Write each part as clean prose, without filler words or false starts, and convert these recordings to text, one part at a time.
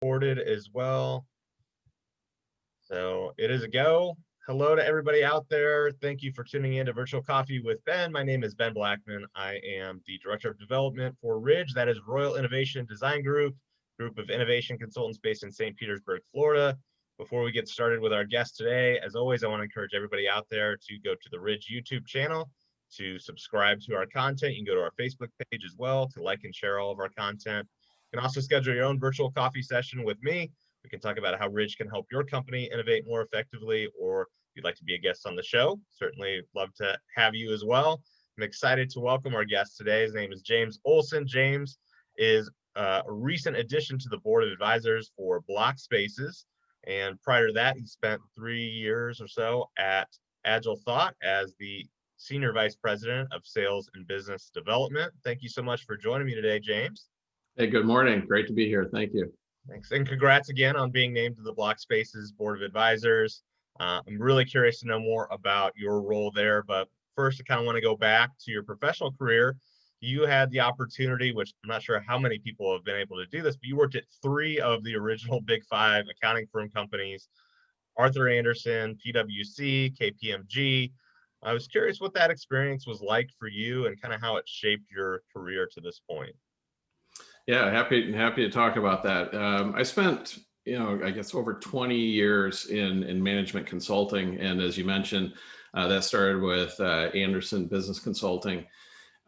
Recorded as well. So it is a go. Hello to everybody out there. Thank you for tuning in to Virtual Coffee with Ben. My name is Ben Blackman. I am the Director of Development for Ridge. That is Royal Innovation Design Group of innovation consultants based in St. Petersburg, Florida. Before we get started with our guest today, as always, I want to encourage everybody out there to go to the Ridge YouTube channel to subscribe to our content. You can go to our Facebook page as well to like and share all of our content. You can also schedule your own virtual coffee session with me. We can talk about how Ridge can help your company innovate more effectively, or if you'd like to be a guest on the show, certainly love to have you as well. I'm excited to welcome our guest today. His name is James Olson. James is a recent addition to the board of advisors for Blockspaces. And prior to that, he spent 3 years or so at AgileThought as the Senior Vice President of Sales and Business Development. Thank you so much for joining me today, James. Hey, good morning. Great to be here. Thank you. Thanks. And congrats again on being named to the Blockspaces Board of Advisors. I'm really curious to know more about your role there. But first, I kind of want to go back to your professional career. You had the opportunity, which I'm not sure how many people have been able to do this, but you worked at 3 of the original Big 5 accounting firm companies, Arthur Andersen, PwC, KPMG. I was curious what that experience was like for you and kind of how it shaped your career to this point. Yeah, happy to talk about that. I spent, I guess over 20 years in management consulting, and as you mentioned, that started with Andersen Business Consulting.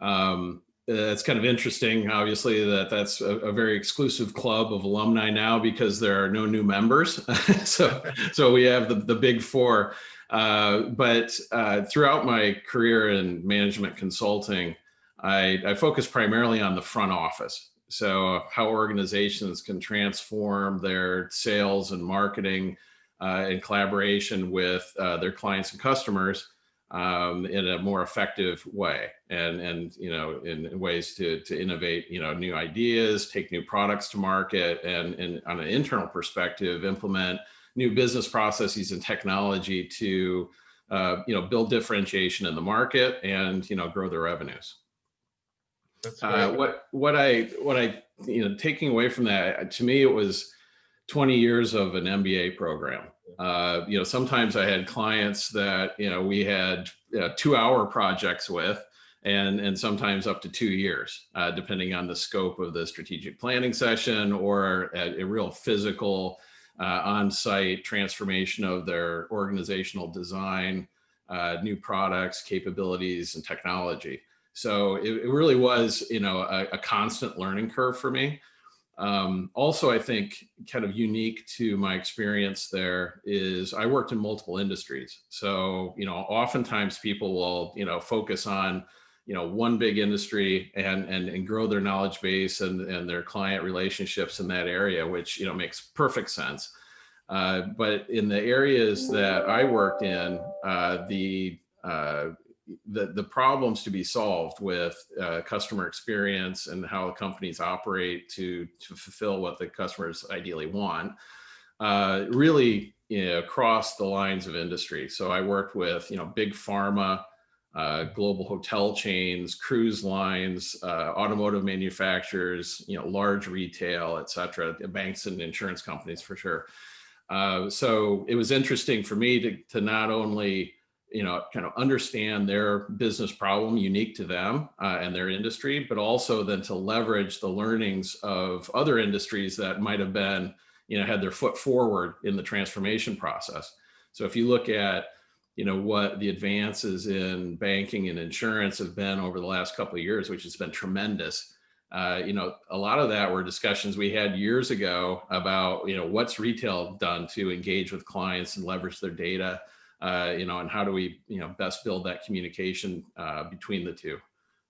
It's kind of interesting, obviously, that's a very exclusive club of alumni now because there are no new members. so we have the big 4. But throughout my career in management consulting, I focused primarily on the front office. So how organizations can transform their sales and marketing in collaboration with their clients and customers in a more effective way, and in ways to innovate, new ideas, take new products to market, and on an internal perspective, implement new business processes and technology to build differentiation in the market and grow their revenues. What I taking away from that, to me, it was 20 years of an MBA program. Sometimes I had clients that we had 2-hour projects with, and sometimes up to 2 years, depending on the scope of the strategic planning session or a real physical on-site transformation of their organizational design, new products, capabilities, and technology. So it really was, a constant learning curve for me. Also, I think kind of unique to my experience there is I worked in multiple industries. So, oftentimes people will, focus on, one big industry and grow their knowledge base and their client relationships in that area, which, makes perfect sense. But in the areas that I worked in, the problems to be solved with customer experience and how companies operate to fulfill what the customers ideally want really cross the lines of industry. So I worked with big pharma, global hotel chains, cruise lines, automotive manufacturers, large retail, et cetera, banks and insurance companies for sure. So it was interesting for me to not only kind of understand their business problem unique to them and their industry, but also then to leverage the learnings of other industries that might have been, had their foot forward in the transformation process. So if you look at, what the advances in banking and insurance have been over the last couple of years, which has been tremendous. A lot of that were discussions we had years ago about, what's retail done to engage with clients and leverage their data. And how do we, best build that communication between the two.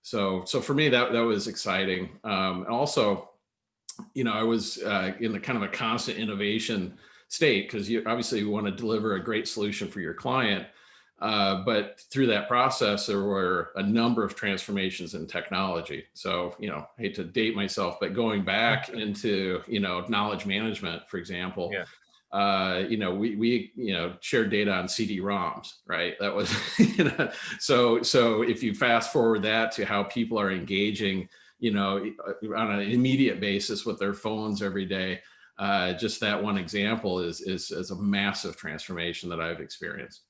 So for me, that was exciting. And also, I was in the kind of a constant innovation state because you obviously want to deliver a great solution for your client. But through that process, there were a number of transformations in technology. So, I hate to date myself, but going back into, knowledge management, for example, Yeah. We shared data on CD-ROMs, right? That was, so if you fast forward that to how people are engaging, on an immediate basis with their phones every day, just that one example is a massive transformation that I've experienced.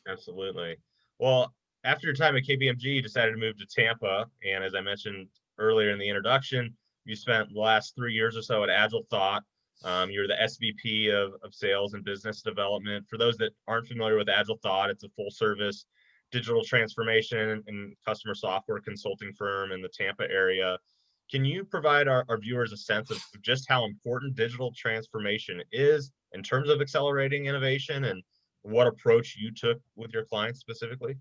Absolutely. Well, after your time at KPMG, you decided to move to Tampa. And as I mentioned earlier in the introduction, you spent the last 3 years or so at AgileThought. You're the SVP of Sales and Business Development. For those that aren't familiar with AgileThought, it's a full service digital transformation and customer software consulting firm in the Tampa area. Can you provide our viewers a sense of just how important digital transformation is in terms of accelerating innovation and what approach you took with your clients specifically?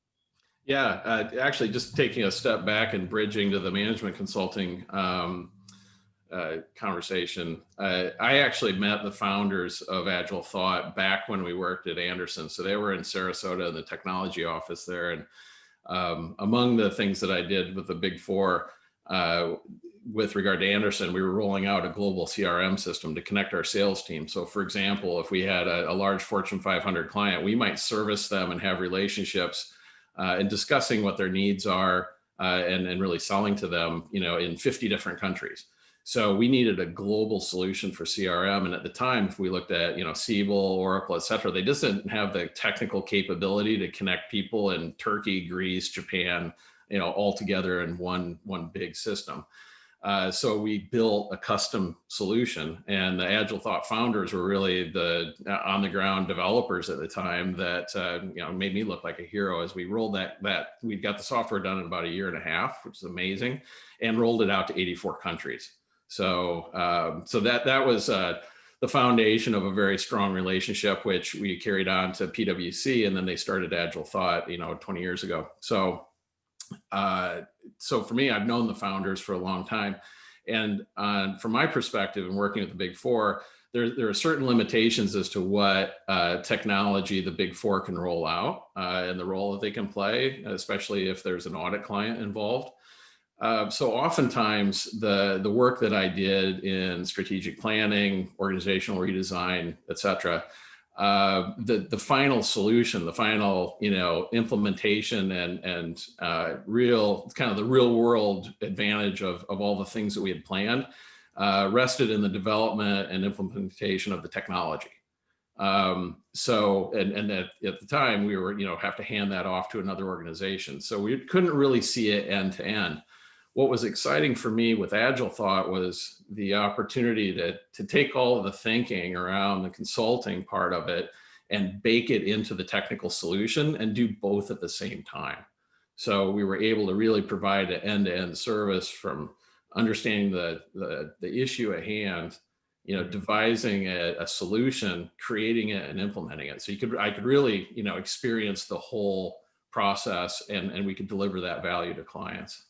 Yeah, actually, just taking a step back and bridging to the management consulting conversation. I actually met the founders of AgileThought back when we worked at Anderson. So they were in Sarasota in the technology office there. And among the things that I did with the Big Four, with regard to Anderson, we were rolling out a global CRM system to connect our sales team. So for example, if we had a large Fortune 500 client, we might service them and have relationships and discussing what their needs are and really selling to them, in 50 different countries. So we needed a global solution for CRM. And at the time, if we looked at, Siebel, Oracle, et cetera, they just didn't have the technical capability to connect people in Turkey, Greece, Japan, all together in one big system. So we built a custom solution, and the AgileThought founders were really the on the ground developers at the time that, made me look like a hero as we rolled that we got the software done in about 1.5 years, which is amazing, and rolled it out to 84 countries. So that was the foundation of a very strong relationship, which we carried on to PwC, and then they started AgileThought, 20 years ago. So for me, I've known the founders for a long time, and from my perspective and working with the Big Four, there are certain limitations as to what technology the Big Four can roll out and the role that they can play, especially if there's an audit client involved. So oftentimes the work that I did in strategic planning, organizational redesign, et cetera, the final solution, the final, implementation and the real world advantage of all the things that we had planned rested in the development and implementation of the technology. So at the time we were, have to hand that off to another organization. So we couldn't really see it end to end. What was exciting for me with AgileThought was the opportunity to take all of the thinking around the consulting part of it and bake it into the technical solution and do both at the same time. So we were able to really provide an end-to-end service from understanding the issue at hand, devising a solution, creating it and implementing it. So I could really, experience the whole process and we could deliver that value to clients.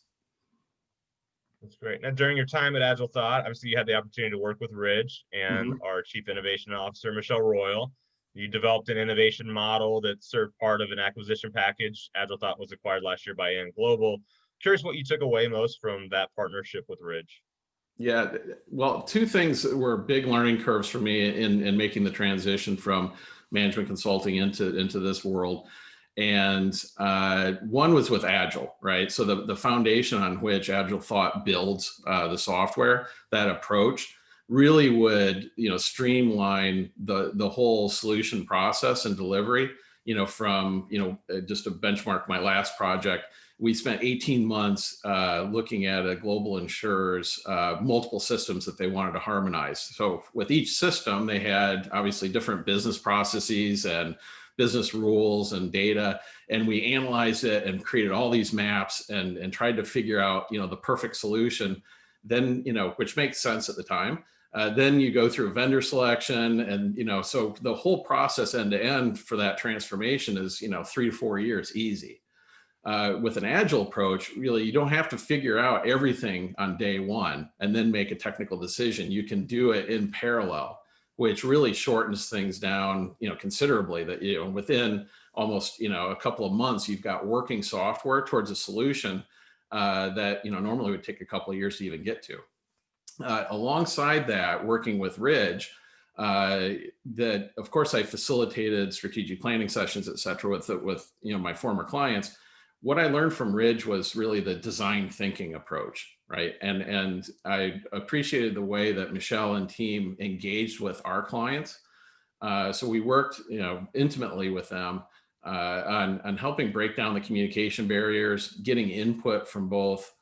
That's great. Now, during your time at AgileThought, obviously you had the opportunity to work with Ridge and our Chief Innovation Officer, Michelle Royal. You developed an innovation model that served part of an acquisition package. AgileThought was acquired last year by N Global. Curious what you took away most from that partnership with Ridge. Yeah, well, two things that were big learning curves for me in making the transition from management consulting into this world. And one was with Agile, right? So the foundation on which AgileThought builds the software, that approach really would, streamline the whole solution process and delivery, from, just to benchmark my last project, we spent 18 months looking at a global insurer's multiple systems that they wanted to harmonize. So with each system, they had obviously different business processes and business rules and data, and we analyzed it and created all these maps and tried to figure out, the perfect solution. Then, which makes sense at the time. Then you go through vendor selection, and so the whole process end to end for that transformation is 3 to 4 years easy. With an agile approach, really, you don't have to figure out everything on day one and then make a technical decision. You can do it in parallel, which really shortens things down, considerably. That within almost a couple of months, you've got working software towards a solution that normally would take a couple of years to even get to. Alongside that, working with Ridge, that of course I facilitated strategic planning sessions, et cetera, with my former clients. What I learned from Ridge was really the design thinking approach, right? And I appreciated the way that Michelle and team engaged with our clients. So we worked, intimately with them on helping break down the communication barriers, getting input from both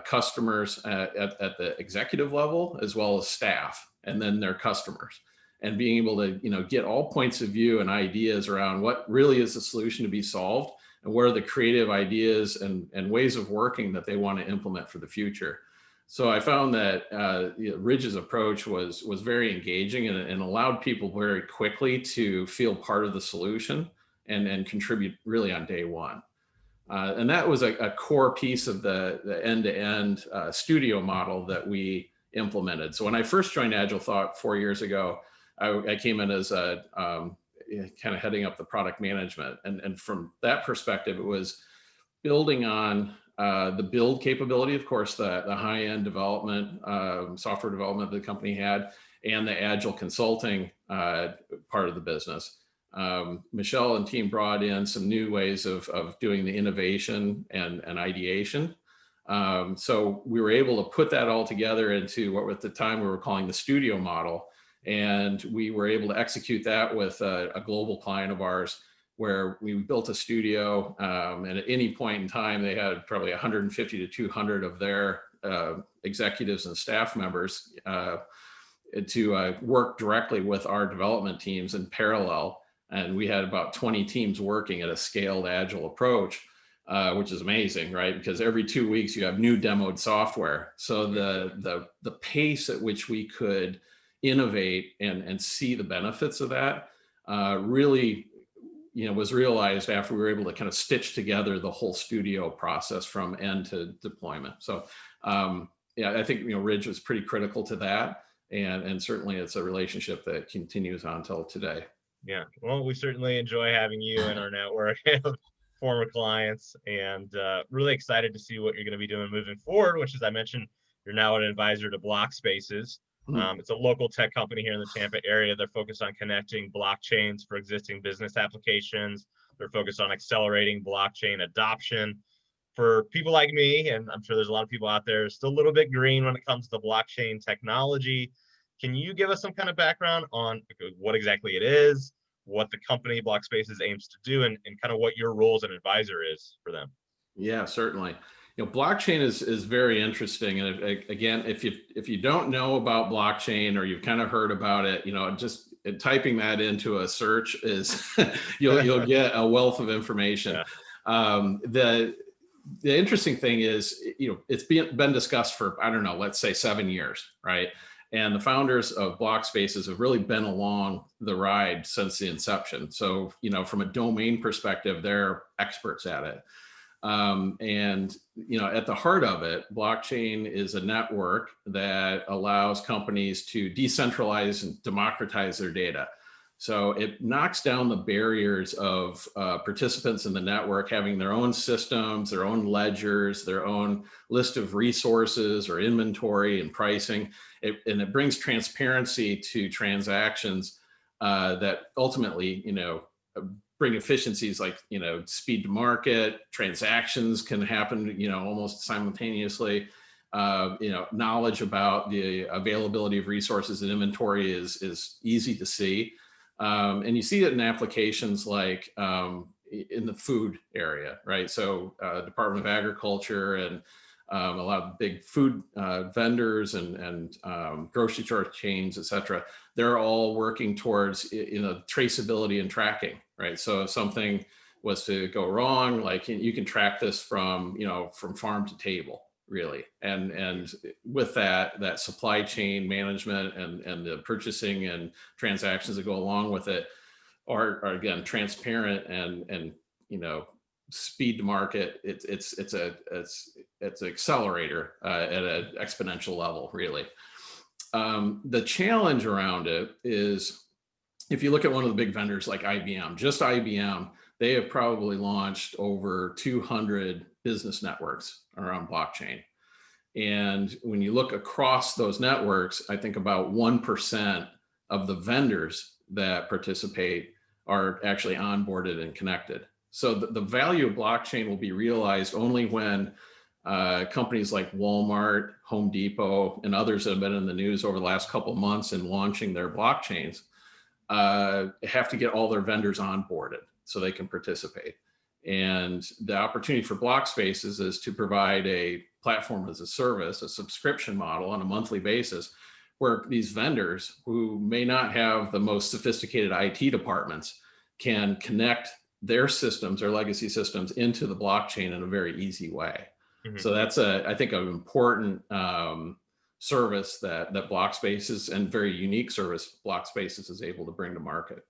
customers at the executive level as well as staff, and then their customers, and being able to get all points of view and ideas around what really is the solution to be solved, and what are the creative ideas and ways of working that they want to implement for the future. So I found that Ridge's approach was very engaging, and allowed people very quickly to feel part of the solution and contribute really on day one. And that was a core piece of the end-to-end studio model that we implemented. So when I first joined AgileThought 4 years ago, I came in as a kind of heading up the product management. And from that perspective, it was building on the build capability, of course, the high-end development, software development that the company had, and the agile consulting part of the business. Michelle and team brought in some new ways of doing the innovation and ideation. So we were able to put that all together into what at the time we were calling the studio model. And we were able to execute that with a global client of ours, where we built a studio, and at any point in time, they had probably 150 to 200 of their executives and staff members to work directly with our development teams in parallel. And we had about 20 teams working at a scaled agile approach, which is amazing, right? Because every 2 weeks you have new demoed software. So the pace at which we could innovate and see the benefits of that really was realized after we were able to kind of stitch together the whole studio process from end to deployment. So I think Ridge was pretty critical to that, and certainly it's a relationship that continues on till today. Yeah, well, we certainly enjoy having you in our network of former clients, and really excited to see what you're going to be doing moving forward, which, as I mentioned, you're now an advisor to Blockspaces. It's a local tech company here in the Tampa area. They're focused on connecting blockchains for existing business applications. They're focused on accelerating blockchain adoption. For people like me, and I'm sure there's a lot of people out there still a little bit green when it comes to blockchain technology. Can you give us some kind of background on what exactly it is, what the company Blockspaces aims to do, and kind of what your role as an advisor is for them? Yeah, certainly. Blockchain is very interesting. And again, if you don't know about blockchain, or you've kind of heard about it, just typing that into a search is you'll get a wealth of information. Yeah. The interesting thing is, it's been discussed for, I don't know, let's say 7 years, right? And the founders of Blockspaces have really been along the ride since the inception. So, from a domain perspective, they're experts at it. And at the heart of it, blockchain is a network that allows companies to decentralize and democratize their data. So it knocks down the barriers of participants in the network having their own systems, their own ledgers, their own list of resources or inventory and pricing. And it brings transparency to transactions that ultimately, bring efficiencies like, speed to market. Transactions can happen, almost simultaneously. Knowledge about the availability of resources and inventory is easy to see. And you see it in applications like in the food area, right? So Department of Agriculture and a lot of big food vendors and grocery store chains, et cetera, they're all working towards traceability and tracking, right? So if something was to go wrong, like you can track this from farm to table, really. And with that supply chain management and the purchasing and transactions that go along with it are again transparent and speed to market. It's an accelerator at an exponential level, really. The challenge around it is, if you look at one of the big vendors like IBM, just IBM, they have probably launched over 200 business networks around blockchain. And when you look across those networks, I think about 1% of the vendors that participate are actually onboarded and connected. So the value of blockchain will be realized only when companies like Walmart, Home Depot, and others that have been in the news over the last couple of months in launching their blockchains have to get all their vendors onboarded so they can participate. And the opportunity for Blockspaces is to provide a platform as a service, a subscription model on a monthly basis, where these vendors who may not have the most sophisticated IT departments can connect their systems, their legacy systems, into the blockchain in a very easy way. Mhm. So that's I think, an important service that Blockspaces, and very unique service Blockspaces, is able to bring to market.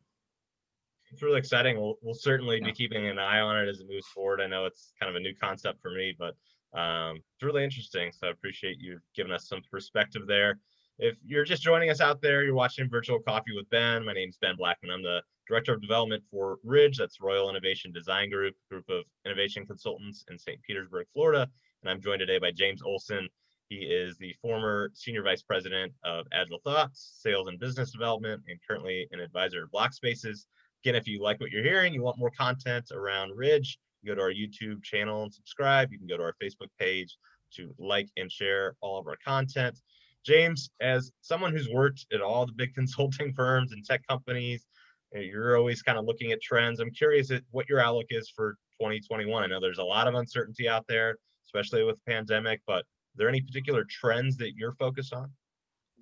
It's really exciting. We'll certainly Yeah. be keeping an eye on it as it moves forward. I know it's kind of a new concept for me, but it's really interesting. So I appreciate you giving us some perspective there. If you're just joining us out there, you're watching Virtual Coffee with Ben. My name is Ben Blackman. I'm the Director of Development for Ridge. That's Royal Innovation Design Group, group of innovation consultants in St. Petersburg, Florida. And I'm joined today by James Olson. He is the former Senior Vice President of AgileThought, Sales and Business Development, and currently an advisor to Blockspaces. Again, if you like what you're hearing, you want more content around Ridge, you go to our YouTube channel and subscribe. You can go to our Facebook page to like and share all of our content. James, as someone who's worked at all the big consulting firms and tech companies, you're always kind of looking at trends. I'm curious at what your outlook is for 2021. I know there's a lot of uncertainty out there, especially with the pandemic, but are there any particular trends that you're focused on?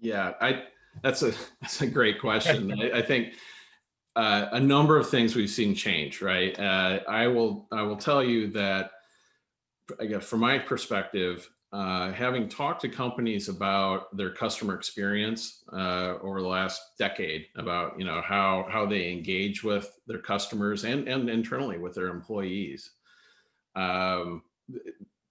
Yeah, that's a great question. I think a number of things we've seen change, right? I will tell you that, I guess, from my perspective, having talked to companies about their customer experience over the last decade, about how they engage with their customers and internally with their employees.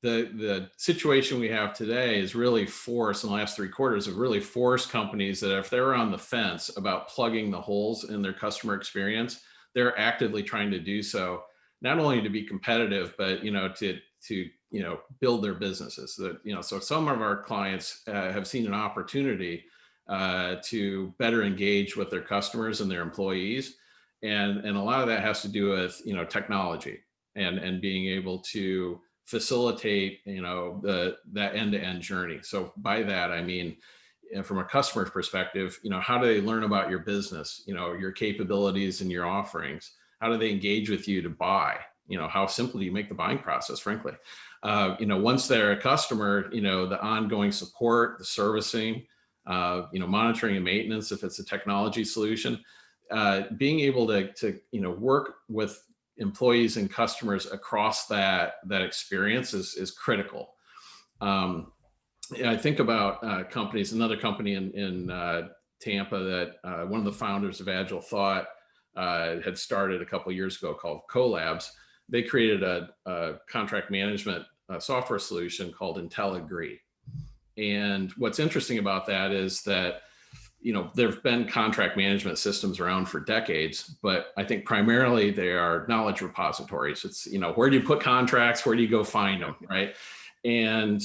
The situation we have today is really forced, in the last 3 quarters, have really forced companies that if they're on the fence about plugging the holes in their customer experience, they're actively trying to do so, not only to be competitive, but to build their businesses. So some of our clients have seen an opportunity to better engage with their customers and their employees, and a lot of that has to do with technology and being able to facilitate that end-to-end journey. So by that I mean, from a customer's perspective, how do they learn about your business, your capabilities and your offerings? How do they engage with you to buy? How simple do you make the buying process, frankly? Once they're a customer, the ongoing support, the servicing, monitoring and maintenance, if it's a technology solution, being able to work with employees and customers across that experience is critical. I think about companies, another company in Tampa that one of the founders of AgileThought had started a couple of years ago, called Collabs. They created a contract management software solution called IntelliAgree. And what's interesting about that is that there have been contract management systems around for decades, but I think primarily they are knowledge repositories. It's, where do you put contracts? Where do you go find them, right? And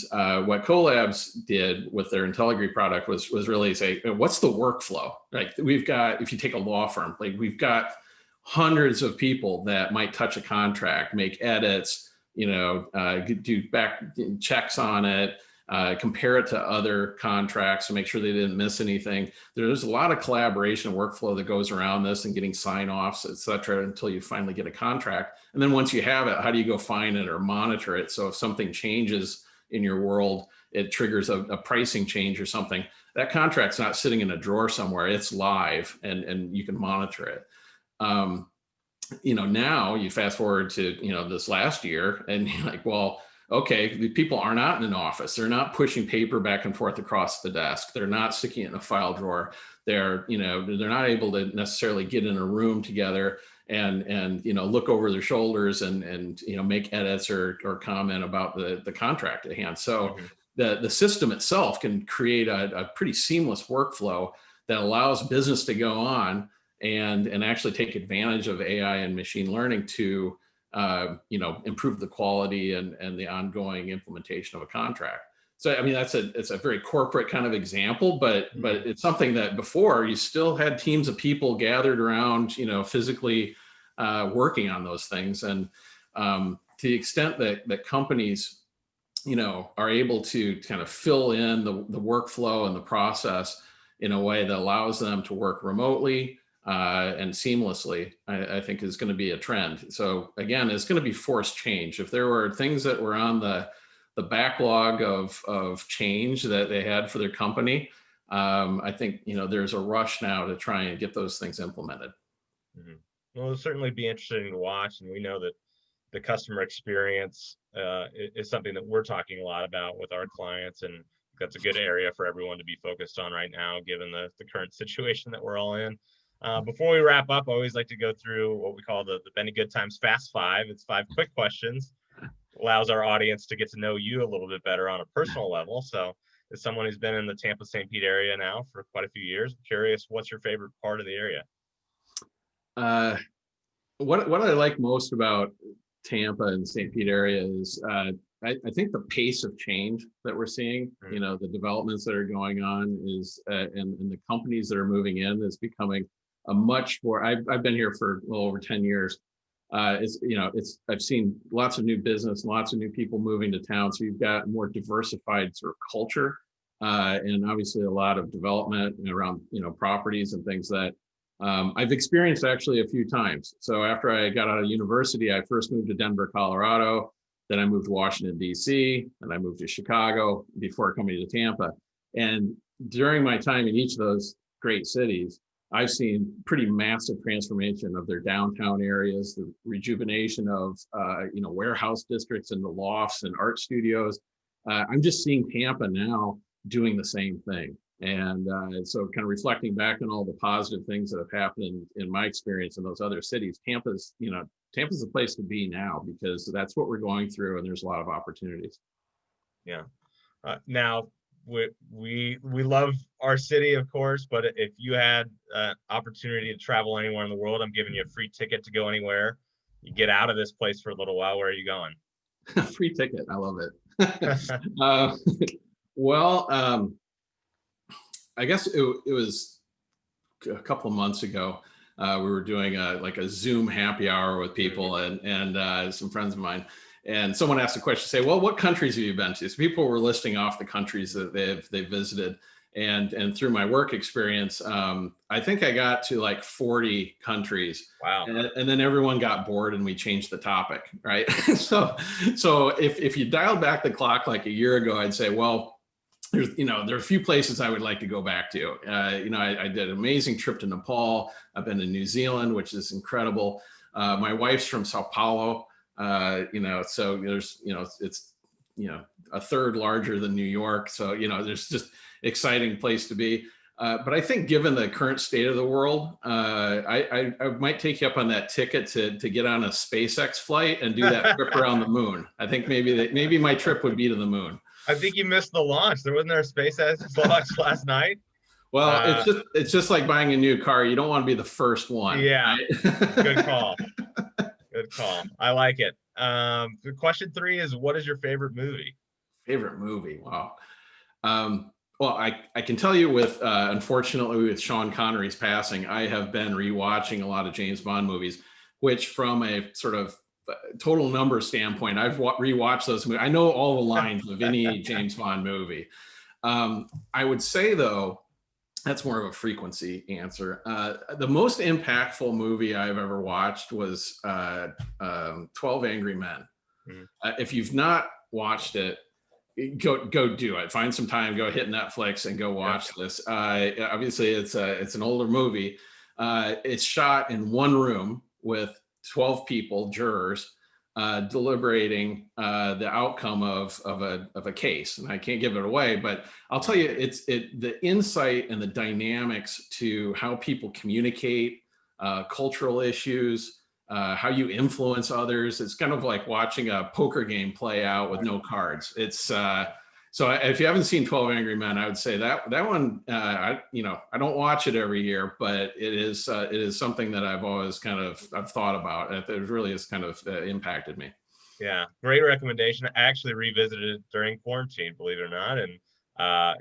what Collabs did with their IntelliAgree product was really say, what's the workflow? Like, we've got, if you take a law firm, like, we've got hundreds of people that might touch a contract, make edits, do back checks on it, compare it to other contracts to make sure they didn't miss anything. There's a lot of collaboration and workflow that goes around this, and getting sign-offs, et cetera, until you finally get a contract. And then once you have it, how do you go find it or monitor it? So if something changes in your world, it triggers a pricing change or something, that contract's not sitting in a drawer somewhere, it's live, and you can monitor it. Now you fast forward to, this last year, and you're like, well, okay, the people are not in an office. They're not pushing paper back and forth across the desk. They're not sticking it in a file drawer. They're not able to necessarily get in a room together and look over their shoulders and make edits or comment about the contract at hand. So the system itself can create a pretty seamless workflow that allows business to go on and actually take advantage of AI and machine learning to improve the quality and the ongoing implementation of a contract. So, I mean, it's a very corporate kind of example, but it's something that before you still had teams of people gathered around, physically working on those things. And to the extent that companies are able to kind of fill in the workflow and the process in a way that allows them to work remotely and seamlessly, I think is going to be a trend. So again, it's going to be forced change. If there were things that were on the backlog of change that they had for their company, I think there's a rush now to try and get those things implemented. Mhm. Well, it'll certainly be interesting to watch, and we know that the customer experience is something that we're talking a lot about with our clients, and that's a good area for everyone to be focused on right now, given the current situation that we're all in. Before we wrap up, I always like to go through what we call the Benny Good Times Fast Five. It's 5 quick questions, allows our audience to get to know you a little bit better on a personal level. So, as someone who's been in the Tampa St. Pete area now for quite a few years, I'm curious, what's your favorite part of the area? Uh, what I like most about Tampa and St. Pete area is I think the pace of change that we're seeing, the developments that are going on is, and the companies that are moving in is becoming a much more, I've been here for well over 10 years. I've seen lots of new business, lots of new people moving to town. So you've got more diversified sort of culture, and obviously a lot of development around, properties and things that I've experienced actually a few times. So after I got out of university, I first moved to Denver, Colorado. Then I moved to Washington, D.C., and I moved to Chicago before coming to Tampa. And during my time in each of those great cities, I've seen pretty massive transformation of their downtown areas, the rejuvenation of warehouse districts and the lofts and art studios. I'm just seeing Tampa now doing the same thing. And so kind of reflecting back on all the positive things that have happened in my experience in those other cities, Tampa's the place to be now, because that's what we're going through and there's a lot of opportunities. Yeah. Now, we love our city, of course, but if you had opportunity to travel anywhere in the world, I'm giving you a free ticket to go anywhere. You get out of this place for a little while. Where are you going? Free ticket. I love it. Well, I guess it was a couple of months ago. We were doing a Zoom happy hour with people and some friends of mine. And someone asked a question, say, well, what countries have you been to? So people were listing off the countries that they've visited. And through my work experience, I think I got to like 40 countries. Wow. And then everyone got bored and we changed the topic, right? so if you dialed back the clock like a year ago, I'd say, well, there are a few places I would like to go back to. I did an amazing trip to Nepal. I've been to New Zealand, which is incredible. My wife's from Sao Paulo, so there's, it's, a third larger than New York. So, there's just exciting place to be. But I think given the current state of the world, I might take you up on that ticket to get on a SpaceX flight and do that trip around the moon. I think maybe my trip would be to the moon. I think you missed the launch. There wasn't there a SpaceX launch last night. Well, it's just like buying a new car. You don't want to be the first one. Yeah. Right? Good call. Good call. I like it. Question 3 is, what is your favorite movie? Favorite movie? Wow. Well, I can tell you with, unfortunately, with Sean Connery's passing, I have been rewatching a lot of James Bond movies, which from a sort of total number standpoint, I've rewatched those movies. I know all the lines of any James Bond movie. I would say, though, that's more of a frequency answer. The most impactful movie I've ever watched was 12 Angry Men. Mm-hmm. If you've not watched it, go do it. Find some time, go hit Netflix and go watch this. Obviously, it's an older movie. It's shot in one room with 12 people, jurors, deliberating the outcome of a case. And I can't give it away, but I'll tell you, the insight and the dynamics to how people communicate, cultural issues, how you influence others. It's kind of like watching a poker game play out with no cards. It's so if you haven't seen 12 Angry Men, I would say that one, I don't watch it every year, but it is something that I've always I've thought about. It really has kind of impacted me. Yeah, great recommendation. I actually revisited it during quarantine, believe it or not. And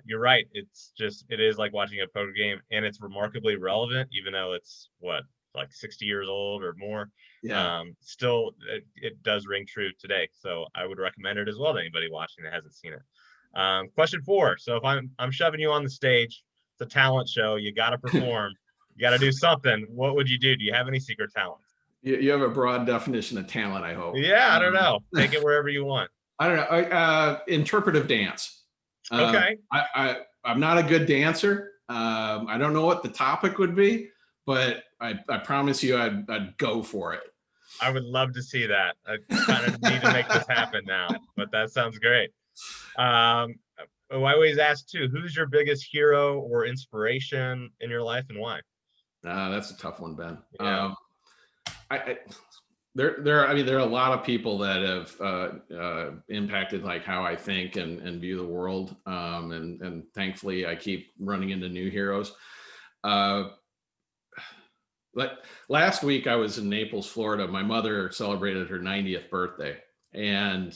you're right. It is like watching a poker game, and it's remarkably relevant, even though it's like 60 years old or more. Yeah. Still, it does ring true today. So I would recommend it as well to anybody watching that hasn't seen it. Question 4. So if I'm shoving you on the stage, it's a talent show. You got to perform. You got to do something. What would you do? Do you have any secret talents? You have a broad definition of talent, I hope. Yeah, I don't know. Take it wherever you want. I don't know. Interpretive dance. Okay. I'm not a good dancer. I don't know what the topic would be, but I promise you I'd go for it. I would love to see that. I kind of need to make this happen now, but that sounds great. I always ask too, who's your biggest hero or inspiration in your life and why? That's a tough one, Ben. Yeah. There are a lot of people that have impacted like how I think and view the world. And thankfully I keep running into new heroes. Last week I was in Naples, Florida. My mother celebrated her 90th birthday. And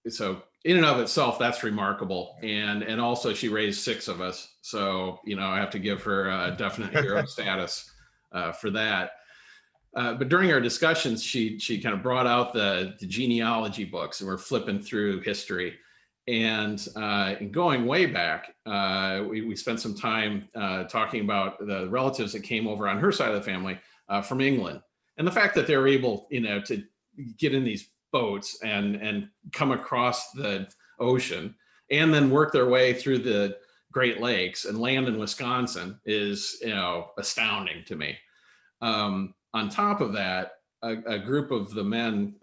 so in and of itself, that's remarkable. And also she raised 6 of us. So, I have to give her a definite hero status for that. But during our discussions, she kind of brought out the genealogy books, and we're flipping through history. And going way back, we spent some time talking about the relatives that came over on her side of the family from England, and the fact that they were able, to get in these boats and come across the ocean and then work their way through the Great Lakes and land in Wisconsin is, astounding to me. On top of that, a group of the men,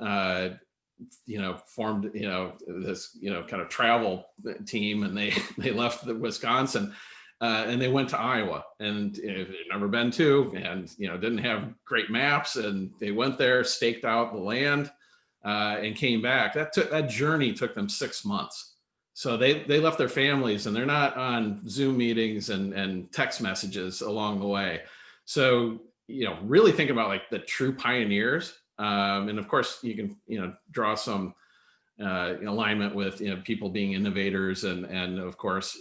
formed, this, kind of travel team, and they left the Wisconsin and they went to Iowa, and they'd never been to, and didn't have great maps, and they went there, staked out the land, and came back. That journey took them 6 months. So they left their families, and they're not on Zoom meetings and text messages along the way. So really think about like the true pioneers. And of course you can, draw some alignment with, people being innovators and of course,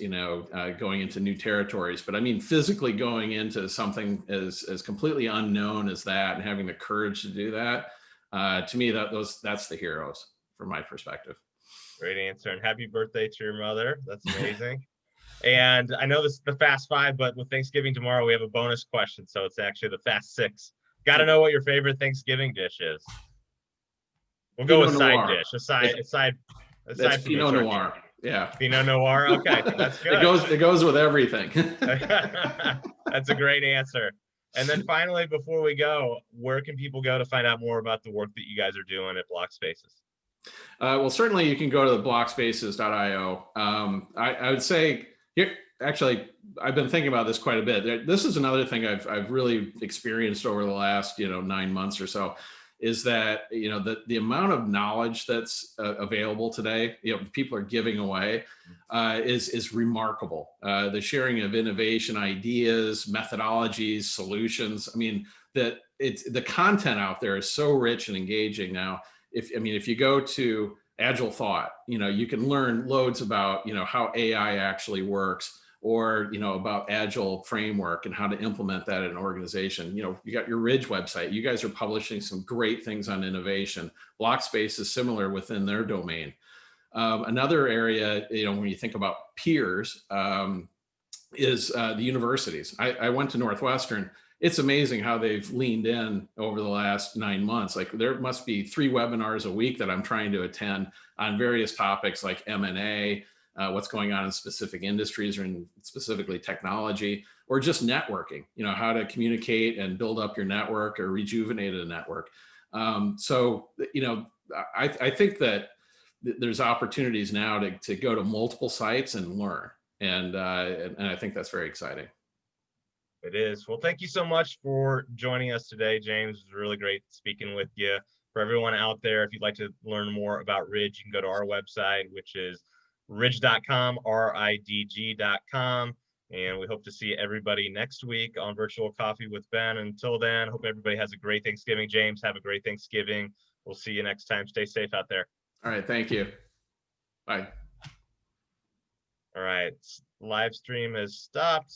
going into new territories. But I mean, physically going into something as completely unknown as that and having the courage to do that, to me, that's the heroes from my perspective. Great answer. And happy birthday to your mother. That's amazing. And I know this is the Fast 5, but with Thanksgiving tomorrow, we have a bonus question. So it's actually the Fast 6. Got to know what your favorite Thanksgiving dish is. We'll go with side dish. Aside That's from Pinot Noir. Yeah. Pinot Noir. Okay, that's good. It goes with everything. That's a great answer. And then finally, before we go, where can people go to find out more about the work that you guys are doing at Blockspaces? Well, certainly you can go to the blockspaces.io. I would say here, actually, I've been thinking about this quite a bit. This is another thing I've really experienced over the last 9 months or so, is that the amount of knowledge that's available today, people are giving away, is remarkable. The sharing of innovation, ideas, methodologies, solutions. I mean, the content out there is so rich and engaging now. If you go to AgileThought, you can learn loads about, how AI actually works, or, about Agile framework and how to implement that in an organization. You got your Ridge website. You guys are publishing some great things on innovation. Blockspace is similar within their domain. Another area, when you think about peers, is the universities. I went to Northwestern. It's amazing how they've leaned in over the last 9 months. Like there must be 3 webinars a week that I'm trying to attend on various topics like M&A, what's going on in specific industries or in specifically technology, or just networking, how to communicate and build up your network or rejuvenate a network. So, I think that there's opportunities now to go to multiple sites and learn. And I think that's very exciting. It is. Well, thank you so much for joining us today, James. It was really great speaking with you. For everyone out there, if you'd like to learn more about Ridge, you can go to our website, which is ridge.com, ridg.com. And we hope to see everybody next week on Virtual Coffee with Ben. Until then, hope everybody has a great Thanksgiving. James, have a great Thanksgiving. We'll see you next time. Stay safe out there. All right. Thank you. Bye. All right. Live stream has stopped.